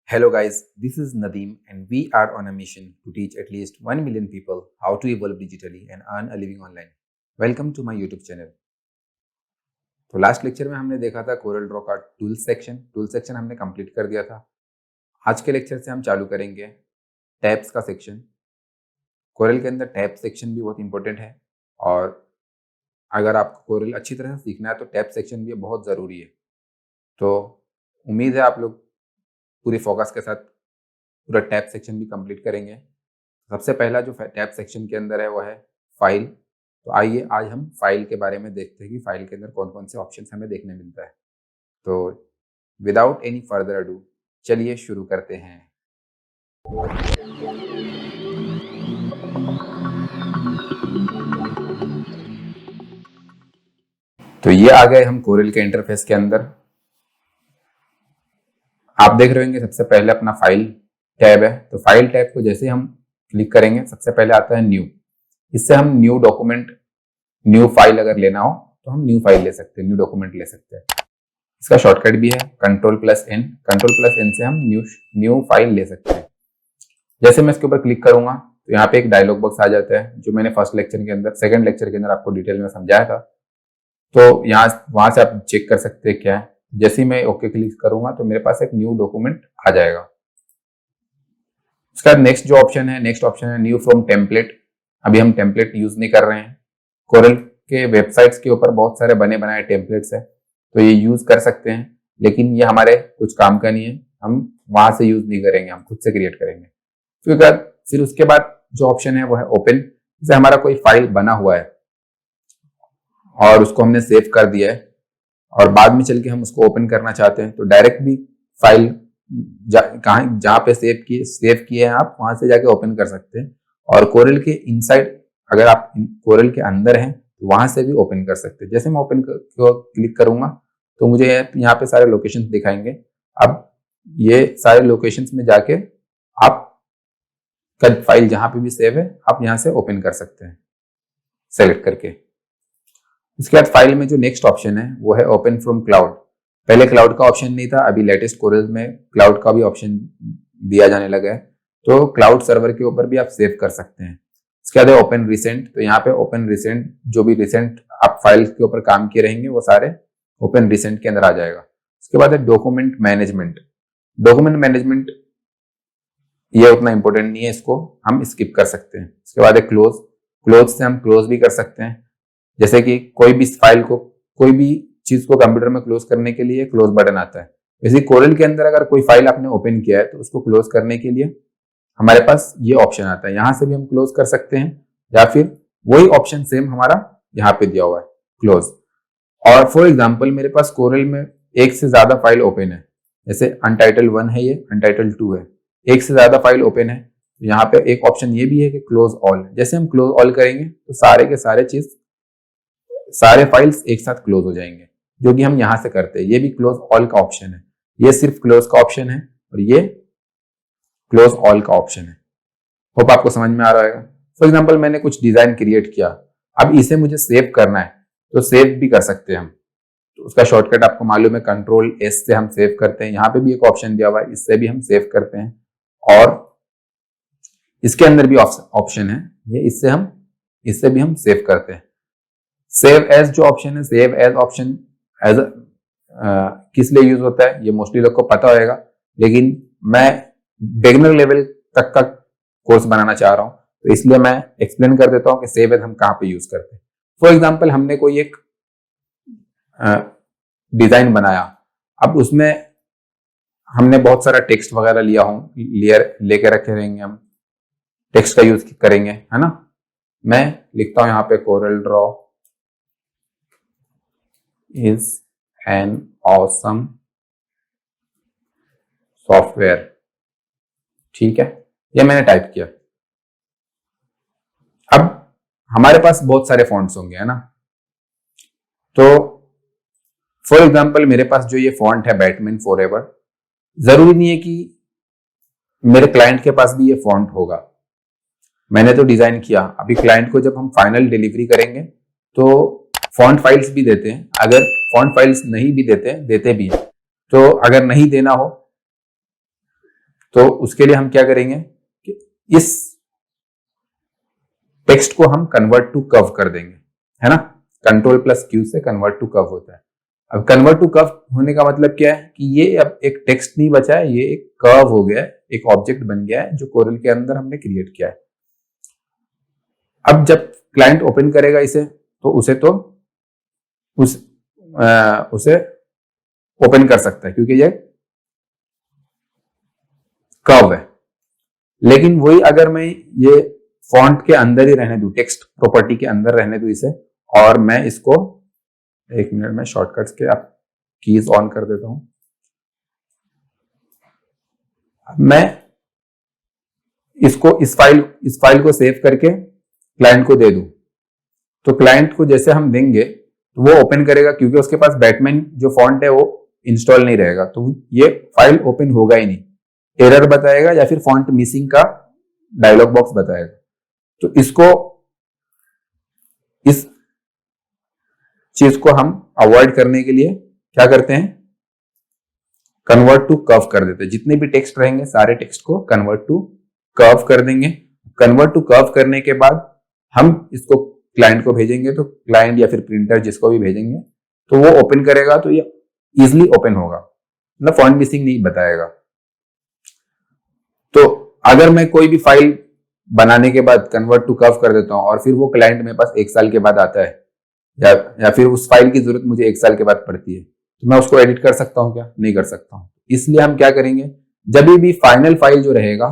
Hello guys, this is Nadeem and we are on a mission to teach at least 1 million people how to evolve digitally and earn a living online. Welcome to my YouTube channel. तो last lecture में हमने देखा था Corel Draw का tool section हमने complete कर दिया था। आज के लेक्चर से हम चालू करेंगे टैब्स का सेक्शन। कोरल के अंदर टैब सेक्शन भी बहुत इंपॉर्टेंट है और अगर आपको कोरल अच्छी तरह से सीखना है तो टैब सेक्शन भी बहुत ज़रूरी है। तो उम्मीद है आप लोग पूरी फोकस के साथ पूरा टैब सेक्शन भी कंप्लीट करेंगे। सबसे पहला जो टैब सेक्शन के अंदर है वो है फाइल। तो आइए आज हम फाइल के बारे में देखते हैं कि फाइल के अंदर कौन कौन से ऑप्शंस हमें देखने मिलता है। तो विदाउट एनी फर्दर अडू चलिए शुरू करते हैं। तो ये आ गए हम कोरल के इंटरफेस के अंदर। आप देख रहे होंगे सबसे पहले अपना फाइल टैब है। तो फाइल टैब को जैसे हम क्लिक करेंगे सबसे पहले आता है न्यू। इससे हम न्यू डॉक्यूमेंट, न्यू फाइल अगर लेना हो तो हम न्यू फाइल ले सकते हैं, न्यू डॉक्यूमेंट ले सकते हैं। इसका शॉर्टकट भी है कंट्रोल+N। कंट्रोल+N से हम न्यू फाइल ले सकते हैं। जैसे मैं इसके ऊपर क्लिक करूंगा तो यहाँ पे एक डायलॉग बॉक्स आ जाता है जो मैंने सेकंड लेक्चर के अंदर आपको डिटेल में समझाया था। तो वहां से आप चेक कर सकते हैं क्या है। जैसे ही मैं ओके क्लिक करूंगा तो मेरे पास एक न्यू डॉक्यूमेंट आ जाएगा। उसका नेक्स्ट ऑप्शन है न्यू फ्रॉम टेम्पलेट। अभी हम टेम्पलेट यूज नहीं कर रहे हैं। कोरल के वेबसाइट्स के ऊपर बहुत सारे बने बनाए टेम्पलेट्स है तो ये यूज कर सकते हैं, लेकिन ये हमारे कुछ काम का नहीं है, हम वहां से यूज नहीं करेंगे, हम खुद से क्रिएट करेंगे। फिर उसके बाद जो ऑप्शन है वो है ओपन। जैसे हमारा कोई फाइल बना हुआ है और उसको हमने सेव कर दिया है और बाद में चल के हम उसको ओपन करना चाहते हैं तो डायरेक्ट भी फाइल जहां पे सेव किए हैं आप वहां से जाके ओपन कर सकते हैं। और कोरल के इनसाइड अगर आप कोरल के अंदर हैं तो वहां से भी ओपन कर सकते हैं। जैसे मैं ओपन को क्लिक करूंगा तो मुझे यहाँ पे सारे लोकेशंस दिखाएंगे। अब ये सारे लोकेशंस में जाके आप फाइल जहां पे भी सेव है आप यहाँ से ओपन कर सकते हैं सेलेक्ट करके। इसके बाद फाइल में जो नेक्स्ट ऑप्शन है वो है ओपन फ्रॉम क्लाउड। पहले क्लाउड का ऑप्शन नहीं था, अभी लेटेस्ट कोरल में क्लाउड का भी ऑप्शन दिया जाने लगा है। तो क्लाउड सर्वर के ऊपर भी आप सेव कर सकते हैं। इसके बाद ओपन रिसेंट। तो यहाँ पे ओपन रिसेंट जो भी रिसेंट आप फाइल के ऊपर काम किए रहेंगे वो सारे ओपन रिसेंट के अंदर आ जाएगा। उसके बाद है डॉक्यूमेंट मैनेजमेंट। डॉक्यूमेंट मैनेजमेंट ये उतना इंपॉर्टेंट नहीं है, इसको हम स्किप कर सकते हैं। उसके बाद है क्लोज। क्लोज से हम क्लोज भी कर सकते हैं। जैसे कि कोई भी फाइल को, कोई भी चीज को कंप्यूटर में क्लोज करने के लिए क्लोज बटन आता है। वैसे कोरल के अंदर अगर कोई फाइल आपने ओपन किया है तो उसको क्लोज करने के लिए हमारे पास ये ऑप्शन आता है। यहां से भी हम क्लोज कर सकते हैं या फिर वही ऑप्शन सेम हमारा यहाँ पे दिया हुआ है क्लोज। और फॉर एग्जाम्पल मेरे पास कोरल में एक से ज्यादा फाइल ओपन है, जैसे अनटाइटल 1 है, ये अनटाइटल 2 है, एक से ज्यादा फाइल ओपन है। यहाँ पे एक ऑप्शन ये भी है कि क्लोज ऑल। जैसे हम क्लोज ऑल करेंगे तो सारे के सारे फाइल्स एक साथ क्लोज हो जाएंगे, जो कि हम यहां से करते हैं। ये भी क्लोज ऑल का ऑप्शन है, ये सिर्फ क्लोज का ऑप्शन है और ये क्लोज ऑल का ऑप्शन है। होप आपको समझ में आ रहा है। फॉर एग्जांपल मैंने कुछ डिजाइन क्रिएट किया, अब इसे मुझे सेव करना है तो सेव भी कर सकते हैं हम। तो उसका शॉर्टकट आपको मालूम है, कंट्रोल+S से हम सेव करते हैं। यहाँ पे भी एक ऑप्शन दिया हुआ है, इससे भी हम सेव करते हैं। और इसके अंदर भी ऑप्शन है ये, इससे भी हम सेव करते हैं। सेव एज जो ऑप्शन है, सेव एज ऑप्शन एज किस लिए यूज होता है ये मोस्टली लोग को पता होगा, लेकिन मैं बिगिनर लेवल तक का कोर्स बनाना चाह रहा हूं तो इसलिए मैं एक्सप्लेन कर देता हूं कि सेव एज हम कहां पे यूज करते हैं। फॉर एग्जांपल हमने कोई एक डिजाइन बनाया, अब उसमें हमने बहुत सारा टेक्स्ट वगैरह लेके रखे रहेंगे, हम टेक्स्ट का यूज करेंगे, है ना। मैं लिखता हूं यहाँ पे Corel Draw is an awesome software। ठीक है, ये मैंने टाइप किया। अब हमारे पास बहुत सारे फॉन्ट्स होंगे, है ना। तो फॉर एग्जांपल मेरे पास जो ये फॉन्ट है बैटमैन फॉरएवर, जरूरी नहीं है कि मेरे क्लाइंट के पास भी ये फॉन्ट होगा। मैंने तो डिजाइन किया, अभी क्लाइंट को जब हम फाइनल डिलीवरी करेंगे तो फॉन्ट फाइल्स भी देते हैं। अगर फॉन्ट फाइल्स नहीं भी देते भी हैं, तो अगर नहीं देना हो तो उसके लिए हम क्या करेंगे कि इस टेक्स्ट को हम कन्वर्ट टू कर्व कर देंगे, है ना। कंट्रोल प्लस क्यू से कन्वर्ट टू कर्व होता है। अब कन्वर्ट टू कर्व होने का मतलब क्या है कि ये अब एक टेक्स्ट नहीं बचा है, ये एक कर्व हो गया है, एक ऑब्जेक्ट बन गया है जो कोरल के अंदर हमने क्रिएट किया है। अब जब क्लाइंट ओपन करेगा इसे तो उसे ओपन कर सकता है क्योंकि ये कर्व है। लेकिन वही अगर मैं ये फॉन्ट के अंदर ही रहने दूं, टेक्स्ट प्रॉपर्टी के अंदर रहने दूं इसे, और मैं इसको 1 मिनट में शॉर्टकट्स के आप कीज ऑन कर देता हूं। मैं इसको इस फाइल को सेव करके क्लाइंट को दे दूं, तो क्लाइंट को जैसे हम देंगे तो वो ओपन करेगा, क्योंकि उसके पास बैटमैन जो फॉन्ट है वो इंस्टॉल नहीं रहेगा, तो ये फाइल ओपन होगा ही नहीं, एरर बताएगा या फिर फॉन्ट मिसिंग का डायलॉग बॉक्स बताएगा। तो इस चीज को हम अवॉइड करने के लिए क्या करते हैं, कन्वर्ट टू कर्व कर देते हैं। जितने भी टेक्स्ट रहेंगे सारे टेक्स्ट को कन्वर्ट टू कर्व कर देंगे। कन्वर्ट टू कर्व करने के बाद हम इसको क्लाइंट को भेजेंगे, तो क्लाइंट या फिर प्रिंटर जिसको भी भेजेंगे तो वो ओपन करेगा, तो ये इजिली ओपन होगा, मतलब फॉन्ट मिसिंग नहीं बताएगा। तो अगर मैं कोई भी फाइल बनाने के बाद कन्वर्ट टू कर्व कर देता हूं और फिर वो क्लाइंट मेरे पास 1 साल के बाद आता है, या फिर उस फाइल की जरूरत मुझे 1 साल के बाद पड़ती है, तो मैं उसको एडिट कर सकता हूं क्या? नहीं कर सकता हूं। इसलिए हम क्या करेंगे, जब भी फाइनल फाइल जो रहेगा,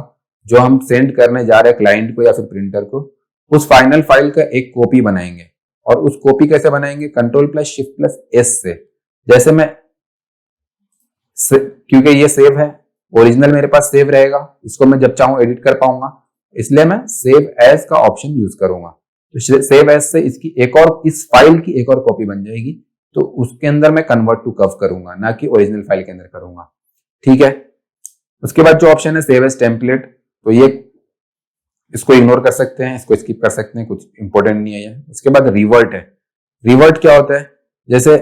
जो हम सेंड करने जा रहे हैं क्लाइंट को या फिर प्रिंटर को, उस फाइनल फाइल का एक कॉपी बनाएंगे। और उस कॉपी कैसे बनाएंगे? Control plus shift plus S से। जैसे मैं क्योंकि ये सेव है, ओरिजिनल मेरे पास सेव रहेगा, इसको मैं जब चाहूं एडिट कर पाऊंगा, इसलिए मैं सेव एज का ऑप्शन यूज करूंगा। तो सेव एज से इसकी एक और, इस फाइल की एक और कॉपी बन जाएगी, तो उसके अंदर मैं कन्वर्ट टू कर्व करूंगा, ना कि ओरिजिनल फाइल के अंदर करूंगा। ठीक है। उसके बाद जो ऑप्शन है सेव एज टेम्पलेट, तो ये इसको इग्नोर कर सकते हैं, इसको स्किप कर सकते हैं, कुछ इंपॉर्टेंट नहीं है ये। उसके बाद रिवर्ट है। रिवर्ट क्या होता है? जैसे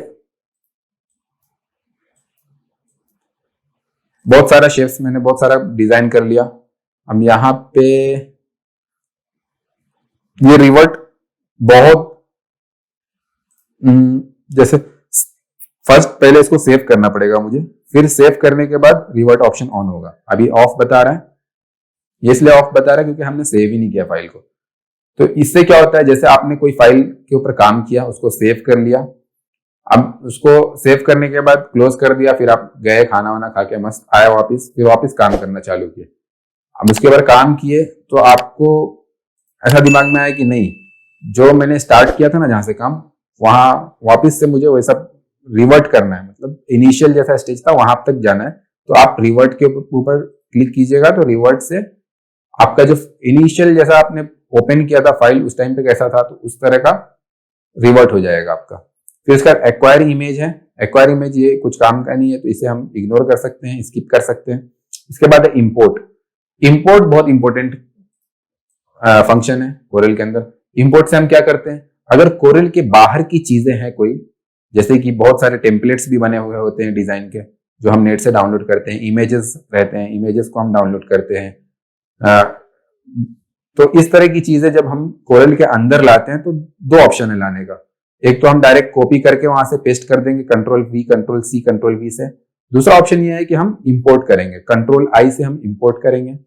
बहुत सारा शेप्स मैंने बहुत सारा डिजाइन कर लिया, अब यहां पे ये रिवर्ट बहुत जैसे फर्स्ट पहले इसको सेव करना पड़ेगा मुझे, फिर सेव करने के बाद रिवर्ट ऑप्शन ऑन होगा। अभी ऑफ बता रहा है, ये इसलिए ऑफ बता रहा है क्योंकि हमने सेव ही नहीं किया फाइल को। तो इससे क्या होता है, जैसे आपने कोई फाइल के ऊपर काम किया, उसको सेव कर लिया, अब उसको सेव करने के बाद क्लोज कर दिया, फिर आप गए खाना वाना खा के मस्त आए वापिस, फिर वापिस काम करना चालू किया। अब उसके बाद काम किए तो आपको ऐसा दिमाग में आया कि नहीं, जो मैंने स्टार्ट किया था ना जहां से काम, वहां वापिस से मुझे वैसा रिवर्ट करना है, मतलब इनिशियल जैसा स्टेज था वहां तक जाना है। तो आप रिवर्ट के ऊपर क्लिक कीजिएगा, तो रिवर्ट से आपका जो इनिशियल जैसा आपने ओपन किया था फाइल उस टाइम पे कैसा था, तो उस तरह का रिवर्ट हो जाएगा आपका। फिर इसका एक्वायर इमेज है। एक्वायर इमेज ये कुछ काम का नहीं है, तो इसे हम इग्नोर कर सकते हैं, स्किप कर सकते हैं। इसके बाद है इंपोर्ट। इंपोर्ट बहुत इंपॉर्टेंट फंक्शन है कोरल के अंदर। इंपोर्ट से हम क्या करते हैं, अगर कोरल के बाहर की चीजें हैं कोई, जैसे कि बहुत सारे टेम्पलेट्स भी बने हुए होते हैं डिजाइन के, जो हम नेट से डाउनलोड करते हैं, इमेजेस रहते हैं, इमेजेस को हम डाउनलोड करते हैं, तो इस तरह की चीजें जब हम कोरल के अंदर लाते हैं तो 2 ऑप्शन है लाने का। एक तो हम डायरेक्ट कॉपी करके वहां से पेस्ट कर देंगे, control V control C control V से। दूसरा ऑप्शन ये है कि हम इंपोर्ट करेंगे, कंट्रोल आई से हम इंपोर्ट करेंगे।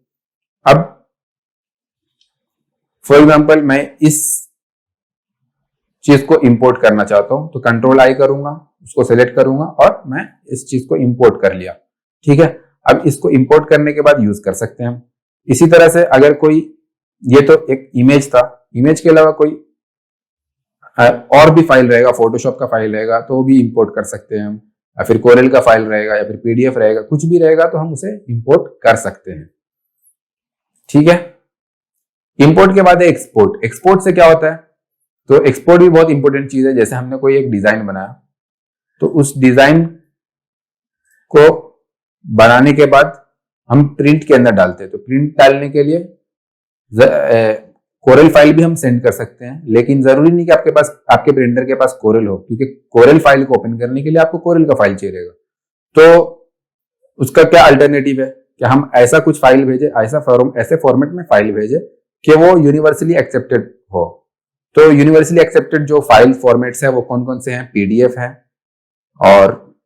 अब फॉर एग्जांपल मैं इस चीज को इंपोर्ट करना चाहता हूं, तो कंट्रोल आई करूंगा, उसको सेलेक्ट करूंगा और मैं इस चीज को इंपोर्ट कर लिया। ठीक है। अब इसको इंपोर्ट करने के बाद यूज कर सकते हैं हम। इसी तरह से अगर कोई, ये तो एक इमेज था, इमेज के अलावा कोई और भी फाइल रहेगा, फोटोशॉप का फाइल रहेगा तो वो भी इंपोर्ट कर सकते हैं हम, या फिर कोरल का फाइल रहेगा, या फिर पीडीएफ रहेगा, कुछ भी रहेगा तो हम उसे इंपोर्ट कर सकते हैं। ठीक है। इंपोर्ट के बाद है एक्सपोर्ट। एक्सपोर्ट से क्या होता है, तो एक्सपोर्ट भी बहुत इंपॉर्टेंट चीज है। जैसे हमने कोई एक डिजाइन बनाया, तो उस डिजाइन को बनाने के बाद हम प्रिंट के अंदर डालते हैं, तो प्रिंट डालने के लिए कोरल फाइल भी हम सेंड कर सकते हैं, लेकिन जरूरी नहीं कि आपके पास, आपके प्रिंटर के पास कोरल हो, क्योंकि कोरल फाइल को ओपन करने के लिए आपको कोरल का फाइल चाहिए रहेगा। तो उसका क्या अल्टरनेटिव है, कि हम ऐसा कुछ फाइल भेजे, ऐसे फॉर्मेट में फाइल भेजे कि वो यूनिवर्सली एक्सेप्टेड हो। तो यूनिवर्सली एक्सेप्टेड जो फाइल फॉर्मेट्स है वो कौन कौन से हैं? पीडीएफ है और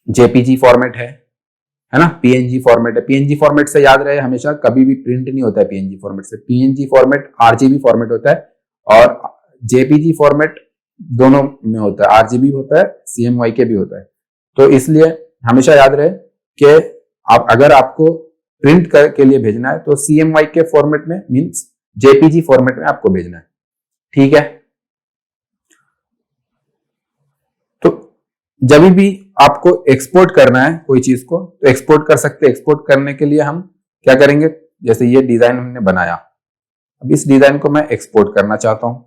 जेपीजी फॉर्मेट है ना, पीएनजी फॉर्मेट है। पीएनजी फॉर्मेट से याद रहे, हमेशा कभी भी प्रिंट नहीं होता है पीएनजी फॉर्मेट से। पीएनजी फॉर्मेट आरजीबी फॉर्मेट होता है और जेपीजी फॉर्मेट दोनों में होता है, आरजीबी होता है, सीएमवाईके भी होता है। तो इसलिए हमेशा याद रहे कि अगर आपको प्रिंट के लिए भेजना है तो सीएमवाईके फॉर्मेट में मींस जेपीजी फॉर्मेट में आपको भेजना है, ठीक है। तो जब भी आपको एक्सपोर्ट करना है कोई चीज को तो एक्सपोर्ट कर सकते हैं। एक्सपोर्ट करने के लिए हम क्या करेंगे, जैसे ये डिजाइन हमने बनाया, अब इस डिजाइन को मैं एक्सपोर्ट करना चाहता हूं,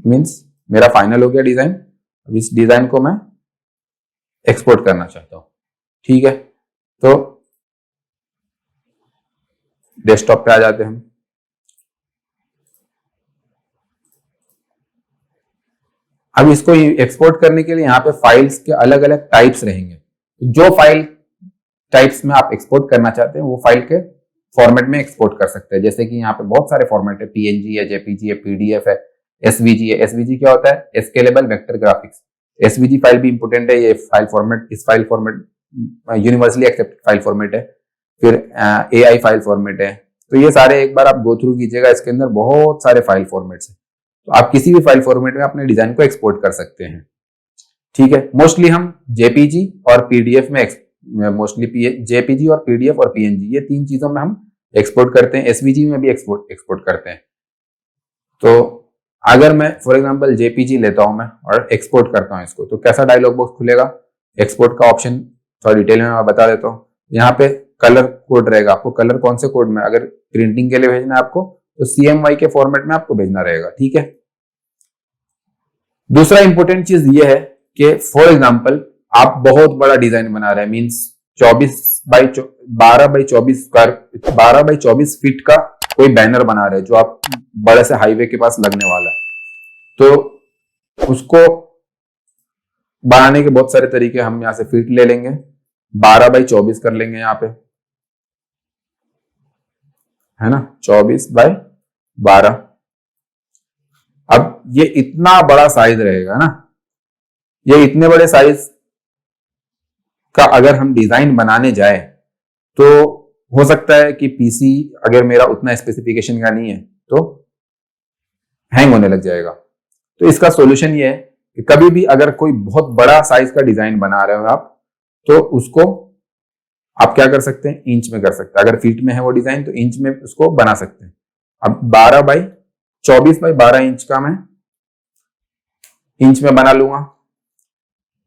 मींस मेरा फाइनल हो गया डिजाइन। अब इस डिजाइन को मैं एक्सपोर्ट करना चाहता हूं, ठीक है। तो डेस्कटॉप पे आ जाते हैं हम। अब इसको एक्सपोर्ट करने के लिए यहाँ पे फाइल्स के अलग अलग टाइप्स रहेंगे। जो फाइल टाइप्स में आप एक्सपोर्ट करना चाहते हैं वो फाइल के फॉर्मेट में एक्सपोर्ट कर सकते हैं। जैसे कि यहाँ पे बहुत सारे फॉर्मेट है, पीएनजी है, जेपीजी है, पीडीएफ है, एसवीजी है। एसवीजी क्या होता है? Scalable vector graphics. SVG file भी इंपोर्टेंट है। ये फाइल फॉर्मेट, इस file format universally accepted file format है। फिर एआई फाइल फॉर्मेट है। तो ये सारे एक बार आप गो थ्रू कीजिएगा, इसके अंदर बहुत सारे फाइल फॉर्मेट्स हैं। तो आप किसी भी फाइल फॉर्मेट में अपने डिजाइन को एक्सपोर्ट कर सकते हैं, ठीक है। मोस्टली हम जेपीजी और पीडीएफ में मोस्टली जेपीजी और पीडीएफ और पीएनजी, ये तीन चीजों में हम एक्सपोर्ट करते हैं। एसवीजी में भी एक्सपोर्ट करते हैं। तो अगर मैं फॉर एग्जांपल जेपीजी लेता हूं मैं और एक्सपोर्ट करता हूं इसको, तो कैसा डायलॉग बॉक्स खुलेगा? एक्सपोर्ट का ऑप्शन थोड़ा डिटेल में मैं बता देता हूं। यहाँ पे कलर कोड रहेगा, आपको कलर कौन से कोड में, अगर प्रिंटिंग के लिए भेजना है आपको तो सीएमवाई के फॉर्मेट में आपको भेजना रहेगा, ठीक है। दूसरा इंपॉर्टेंट चीज ये है कि फॉर एग्जांपल आप बहुत बड़ा डिजाइन बना रहे हैं, मींस 12 बाई 24 फीट का कोई बैनर बना रहे हैं जो आप बड़े से हाईवे के पास लगने वाला है। तो उसको बनाने के बहुत सारे तरीके, हम यहां से फीट ले लेंगे, 12 बाई 24 कर लेंगे यहाँ पे, है ना, 24 बाई 12। अब ये इतना बड़ा साइज रहेगा ना, ये इतने बड़े साइज का अगर हम डिजाइन बनाने जाए तो हो सकता है कि पीसी अगर मेरा उतना स्पेसिफिकेशन का नहीं है तो हैंग होने लग जाएगा। तो इसका सॉल्यूशन ये है कि कभी भी अगर कोई बहुत बड़ा साइज का डिजाइन बना रहे हो आप, तो उसको आप क्या कर सकते हैं, इंच में कर सकते हैं। अगर फीट में है वो डिजाइन तो इंच में उसको बना सकते हैं। अब 12 बाई 24 बाई 12 इंच का मैं इंच में बना लूंगा।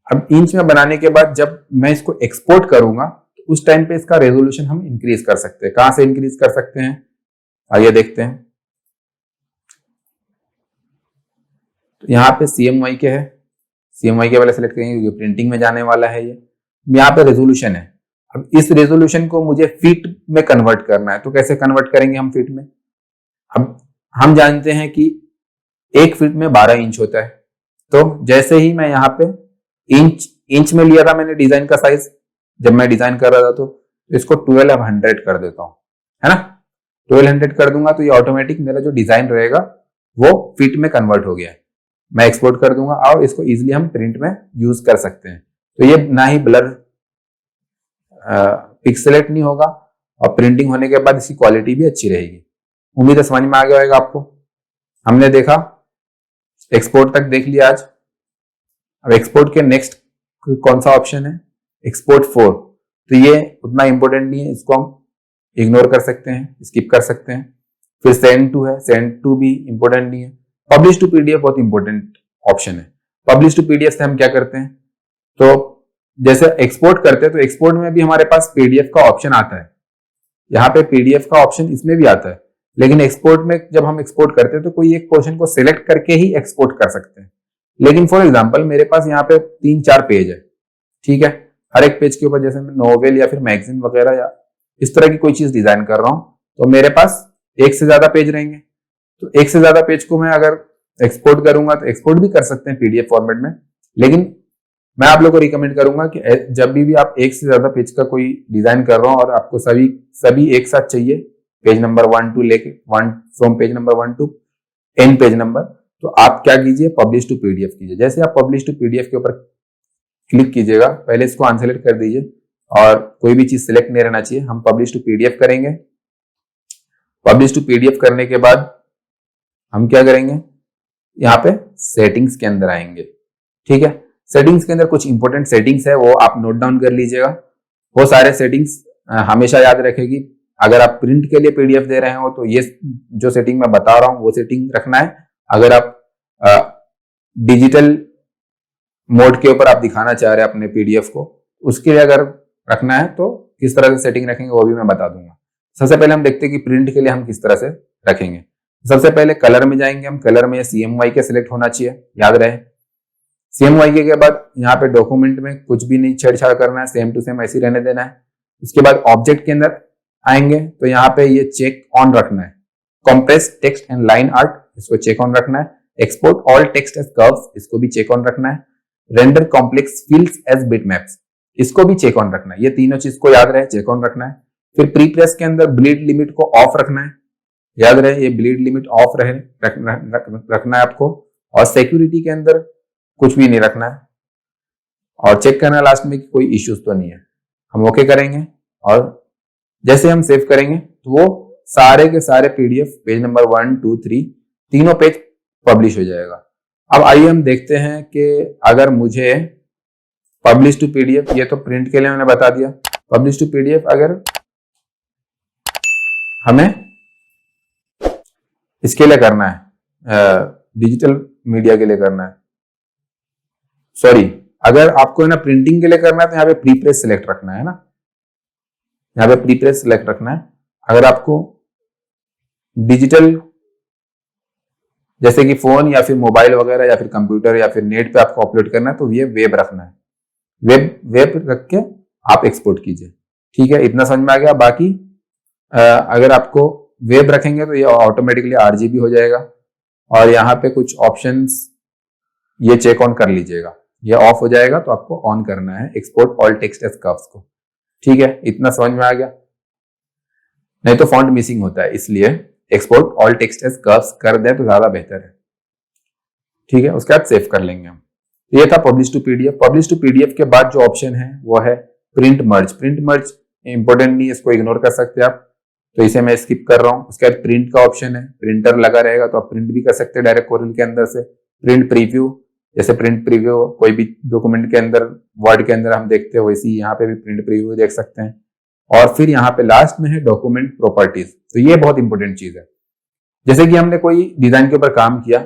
अब इंच में बनाने के बाद जब मैं इसको एक्सपोर्ट करूंगा तो उस टाइम पे इसका रेजोल्यूशन हम इंक्रीज कर सकते हैं। कहां से इंक्रीज कर सकते हैं, आइए देखते हैं। तो यहाँ पे सीएमवाई के है, सीएमवाई के वाले सेलेक्ट करेंगे, ये प्रिंटिंग में जाने वाला है। ये यहाँ पे रेजोल्यूशन है। अब इस रेजोल्यूशन को मुझे फीट में कन्वर्ट करना है, तो कैसे कन्वर्ट करेंगे हम फीट में? अब हम जानते हैं कि 1 फीट में 12 इंच होता है। तो जैसे ही मैं यहाँ पे इंच में लिया था मैंने डिजाइन का साइज, जब मैं डिजाइन कर रहा था, तो इसको 1200 कर देता हूं, है ना। 1200 कर दूंगा तो ये ऑटोमेटिक मेरा जो डिजाइन रहेगा वो फीट में कन्वर्ट हो गया है। मैं एक्सपोर्ट कर दूंगा और इसको इजिली हम प्रिंट में यूज कर सकते हैं। तो ये ना ही ब्लर पिक्सेलेट नहीं होगा और प्रिंटिंग होने के बाद इसकी क्वालिटी भी अच्छी रहेगी। उम्मीद है समझ में आ गया होगा आपको। हमने देखा एक्सपोर्ट तक देख लिया आज। अब एक्सपोर्ट के नेक्स्ट कौन सा ऑप्शन है, एक्सपोर्ट 4। तो ये उतना इंपॉर्टेंट नहीं है, इसको हम इग्नोर कर सकते हैं, स्किप कर सकते हैं। फिर सेंड टू है, सेंड टू भी इंपॉर्टेंट नहीं है। पब्लिश टू पीडीएफ बहुत इंपॉर्टेंट ऑप्शन है। पब्लिश टू पीडीएफ से हम क्या करते हैं, तो जैसे एक्सपोर्ट करते हैं तो एक्सपोर्ट में भी हमारे पास पीडीएफ का ऑप्शन आता है। यहाँ पे पीडीएफ का ऑप्शन इसमें भी आता है, लेकिन एक्सपोर्ट में जब हम एक्सपोर्ट करते हैं तो कोई एक पोर्शन को सिलेक्ट करके ही एक्सपोर्ट कर सकते हैं। लेकिन फॉर एग्जांपल मेरे पास यहाँ पे 3-4 पेज है, ठीक है। हर एक पेज के ऊपर जैसे मैं नोवेल या फिर मैगजीन वगैरह या इस तरह की कोई चीज डिजाइन कर रहा हूं, तो मेरे पास 1 से ज्यादा पेज रहेंगे। तो 1 से ज्यादा पेज को मैं अगर एक्सपोर्ट करूंगा तो एक्सपोर्ट भी कर सकते हैं पीडीएफ फॉर्मेट में, लेकिन मैं आप लोग को रिकमेंड करूंगा कि जब भी आप एक से ज्यादा पेज का कोई डिजाइन कर रहा हो और आपको सभी एक साथ चाहिए, पेज नंबर 1 टू लेके from page number 1 to end page number, तो आप क्या कीजिए, पब्लिश टू पीडीएफ कीजिए। जैसे आप पब्लिश टू पीडीएफ के ऊपर क्लिक कीजिएगा, पहले इसको अनसेलेक्ट कर दीजिए और कोई भी चीज सिलेक्ट नहीं रहना चाहिए। हम पब्लिश टू पीडीएफ करेंगे। पब्लिश टू पीडीएफ करने के बाद हम क्या करेंगे, यहाँ पे सेटिंग्स के अंदर आएंगे। ठीक है, सेटिंग्स के अंदर कुछ इंपॉर्टेंट सेटिंग्स है, वो आप नोट डाउन कर लीजिएगा। वो सारे सेटिंग्स हमेशा याद रखेगी। अगर आप प्रिंट के लिए पीडीएफ दे रहे हो तो ये जो सेटिंग मैं बता रहा हूं वो सेटिंग रखना है। अगर आप डिजिटल मोड के ऊपर आप दिखाना चाह रहे हैं अपने पीडीएफ को, उसके लिए अगर रखना है तो किस तरह से सेटिंग रखेंगे वो भी मैं बता दूंगा। सबसे पहले हम देखते हैं कि प्रिंट के लिए हम किस तरह से रखेंगे। सबसे पहले कलर में जाएंगे हम। कलर में CMYK सिलेक्ट होना चाहिए, याद रहे। CMYK के बाद यहाँ पे डॉक्यूमेंट में कुछ भी नहीं छेड़छाड़ करना है, सेम टू सेम ऐसे रहने देना है। उसके बाद ऑब्जेक्ट के अंदर आएंगे तो यहाँ पे ये चेक ऑन रखना है। Compress text and line art, इसको चेक ऑन रखना है। Export all text as curves, इसको भी चेक ऑन रखना है। Render complex fields as bitmaps, इसको भी चेक ऑन रखना है। ये तीनों चीज को याद रहे, चेक ऑन रखना है। फिर प्री प्रेस के अंदर ब्लीड लिमिट को ऑफ रखना है, याद रहे ये ब्लीड लिमिट ऑफ रखना है आपको। और सिक्योरिटी के अंदर कुछ भी नहीं रखना है और चेक करना लास्ट में कि कोई इश्यूज तो नहीं है। हम ओके करेंगे और जैसे हम सेव करेंगे तो वो सारे के सारे पीडीएफ पेज नंबर 1, 2, 3 तीनों पेज पब्लिश हो जाएगा। अब आइए हम देखते हैं कि अगर मुझे पब्लिश टू पीडीएफ, ये तो प्रिंट के लिए मैंने बता दिया, पब्लिश टू पीडीएफ अगर हमें इसके लिए करना है, डिजिटल मीडिया के लिए करना है, सॉरी, अगर आपको है ना प्रिंटिंग के लिए करना है तो यहाँ पे प्री प्रेस सिलेक्ट रखना है ना, यहाँ पे प्री प्रेस सिलेक्ट रखना है। अगर आपको डिजिटल जैसे कि फोन या फिर मोबाइल वगैरह या फिर कंप्यूटर या फिर नेट पे आपको अपलोड करना है तो ये वेब रखना है। वेब रख के आप एक्सपोर्ट कीजिए। ठीक है, इतना समझ में आ गया। बाकी अगर आपको वेब रखेंगे तो ये ऑटोमेटिकली RGB हो जाएगा। और यहाँ पे कुछ ऑप्शंस ये चेक ऑन कर लीजिएगा, ये ऑफ हो जाएगा तो आपको ऑन करना है export all text as curves को। ठीक है, इतना समझ में आ गया। नहीं तो फॉन्ट मिसिंग होता है, इसलिए export all text as curves कर दें तो ज्यादा बेहतर है। ठीक है, उसके बाद सेव कर लेंगे हम। ये था publish to PDF. Publish to PDF के बाद जो ऑप्शन है वो है print merge. Print merge important नहीं, इसको इग्नोर कर सकते आप, तो इसे मैं स्किप कर रहा हूं। उसके बाद प्रिंट का ऑप्शन है, प्रिंटर लगा रहेगा तो आप प्रिंट भी कर सकते हैं डायरेक्ट कोरल के अंदर से। प्रिंट प्रीव्यू, जैसे प्रिंट प्रीव्यू कोई भी डॉक्यूमेंट के अंदर वर्ड के अंदर हम देखते हैं वैसे ही यहाँ पे भी प्रिंट प्रीव्यू देख सकते हैं। और फिर यहाँ पे लास्ट में है डॉक्यूमेंट प्रॉपर्टीज। तो ये बहुत इंपॉर्टेंट चीज है। जैसे कि हमने कोई डिजाइन के ऊपर काम किया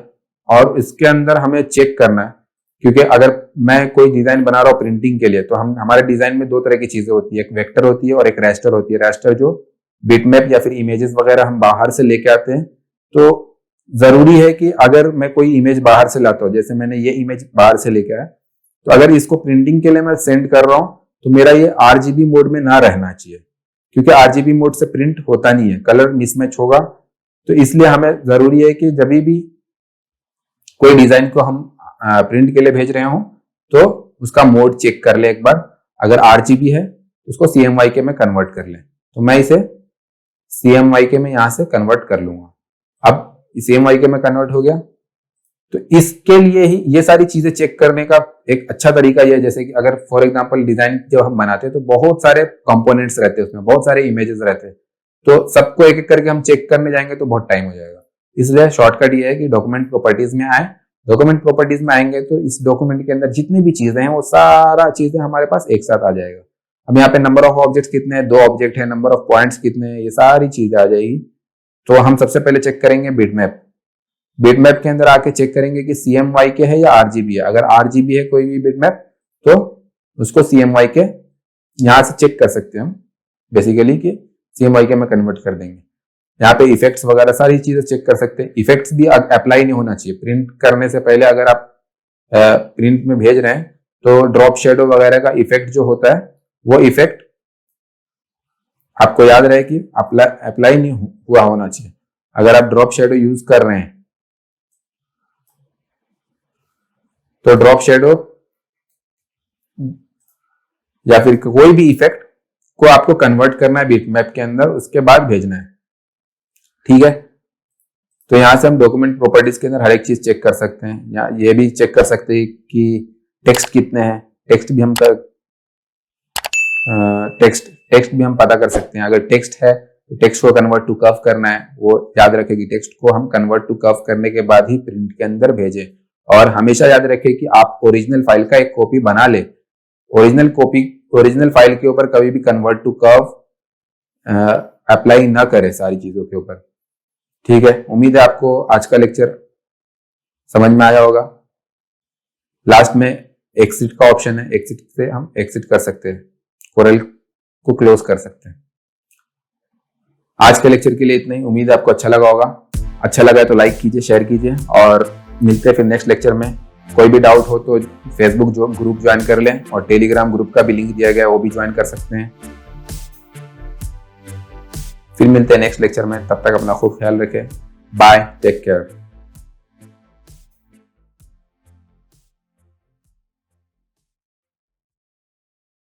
और इसके अंदर हमें चेक करना है, क्योंकि अगर मैं कोई डिजाइन बना रहा हूँ प्रिंटिंग के लिए तो हम हमारे डिजाइन में दो तरह की चीजें होती है, एक वेक्टर होती है और एक रास्टर होती है। रास्टर जो बिटमैप या फिर इमेजेस वगैरह हम बाहर से लेके आते हैं, तो जरूरी है कि अगर मैं कोई इमेज बाहर से लाता हूँ, जैसे मैंने ये इमेज बाहर से लेके आया, तो अगर इसको प्रिंटिंग के लिए मैं सेंड कर रहा हूँ तो मेरा ये RGB मोड में ना रहना चाहिए, क्योंकि RGB मोड से प्रिंट होता नहीं है, कलर मिसमैच होगा। तो इसलिए हमें जरूरी है कि जब भी कोई डिजाइन को हम प्रिंट के लिए भेज रहे हो तो उसका मोड चेक कर ले एक बार। अगर RGB है तो उसको CMYK में कन्वर्ट कर ले। तो मैं इसे CMYK में यहां से कन्वर्ट कर लूंगा। अब CMYK में कन्वर्ट हो गया, तो इसके लिए ही ये सारी चीजें चेक करने का एक अच्छा तरीका यह है, जैसे कि अगर फॉर एग्जांपल डिजाइन जब हम बनाते हैं तो बहुत सारे कंपोनेंट्स रहते हैं, उसमें बहुत सारे इमेजेस रहते हैं, तो सबको एक एक करके हम चेक करने जाएंगे तो बहुत टाइम हो जाएगा। इसलिए शॉर्टकट ये है कि डॉक्यूमेंट प्रॉपर्टीज में आए। डॉक्यूमेंट प्रॉपर्टीज में आएंगे तो इस डॉक्यूमेंट के अंदर जितनी भी चीजें हैं वो सारा चीजें हमारे पास एक साथ आ जाएगा। अब यहाँ पे नंबर ऑफ ऑब्जेक्ट्स कितने हैं, 2 ऑब्जेक्ट है, नंबर ऑफ पॉइंट्स कितने हैं, ये सारी चीजें आ जाएगी। तो हम सबसे पहले चेक करेंगे बिटमैप। बिटमैप के अंदर आके चेक करेंगे कि CMYK है या RGB है। अगर RGB है कोई भी बिटमैप तो उसको CMYK यहां से चेक कर सकते हैं हम बेसिकली कि CMYK में कन्वर्ट कर देंगे। यहाँ पे इफेक्ट्स वगैरह सारी चीजें चेक कर सकते हैं। इफेक्ट्स भी अप्लाई नहीं होना चाहिए प्रिंट करने से पहले। अगर आप प्रिंट में भेज रहे हैं तो ड्रॉप शेडो वगैरह का इफेक्ट जो होता है वो इफेक्ट आपको याद रहे कि अप्लाई नहीं हुआ होना चाहिए। अगर आप ड्रॉप शेडो यूज कर रहे हैं तो ड्रॉप शेडो या फिर कोई भी इफेक्ट को आपको कन्वर्ट करना है बिटमैप के अंदर, उसके बाद भेजना है। ठीक है, तो यहां से हम डॉक्यूमेंट प्रॉपर्टीज के अंदर हर एक चीज चेक कर सकते हैं, या ये भी चेक कर सकते हैं कि टेक्स्ट कितने हैं। टेक्स्ट भी हम टेक्स्ट भी हम पता कर सकते हैं। अगर टेक्स्ट है तो टेक्स्ट को कन्वर्ट टू कर्व करना है, वो याद रखें कि टेक्स्ट को हम कन्वर्ट टू कर्व करने के बाद ही प्रिंट के अंदर भेजें। और हमेशा याद रखें कि आप ओरिजिनल फाइल का एक कॉपी बना ले। ओरिजिनल फाइल के ऊपर कभी भी कन्वर्ट टू कर्व अप्लाई ना करें सारी चीजों के ऊपर। ठीक है, उम्मीद है आपको आज का लेक्चर समझ में आया होगा। लास्ट में एक्सिट का ऑप्शन है, एक्सिट से हम एक्सिट कर सकते हैं, कोरल को क्लोज कर सकते हैं। आज के लेक्चर के लिए इतना ही। उम्मीद है आपको अच्छा लगा होगा। अच्छा लगा है तो लाइक कीजिए, शेयर कीजिए, और मिलते हैं फिर नेक्स्ट लेक्चर में। कोई भी डाउट हो तो फेसबुक ग्रुप ज्वाइन कर लें, और टेलीग्राम ग्रुप का भी लिंक दिया गया है, वो भी ज्वाइन कर सकते हैं। फिर मिलते हैं नेक्स्ट लेक्चर में, तब तक अपना खूब ख्याल रखें। Bye, take care.